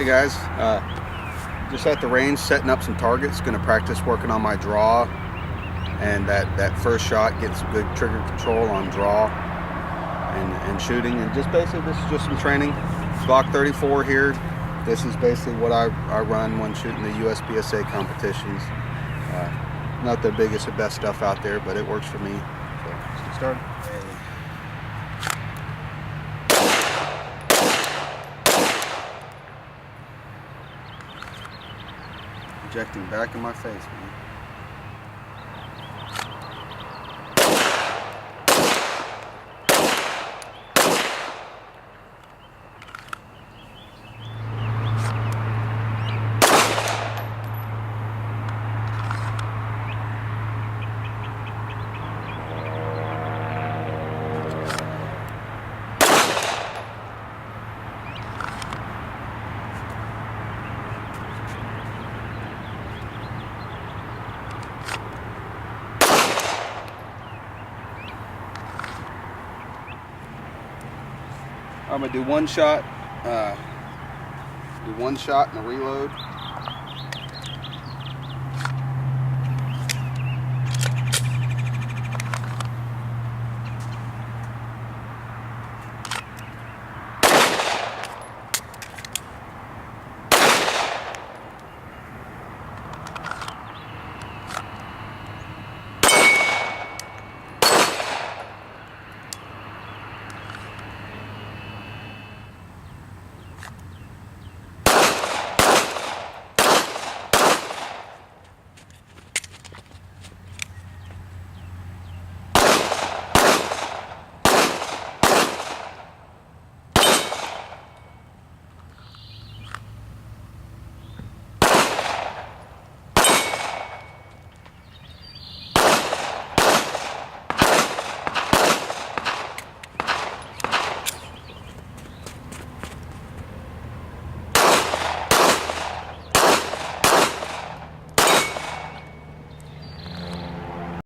Hey guys, just at the range setting up some targets. Going to practice working on my draw, and that first shot, get some good trigger control on draw and shooting. And just basically, this is just some training. Glock 34 here. This is basically what I run when shooting the USPSA competitions. Not the biggest or best stuff out there, but it works for me. So let's get started. Projecting back in my face, man. I'm gonna do one shot and a reload.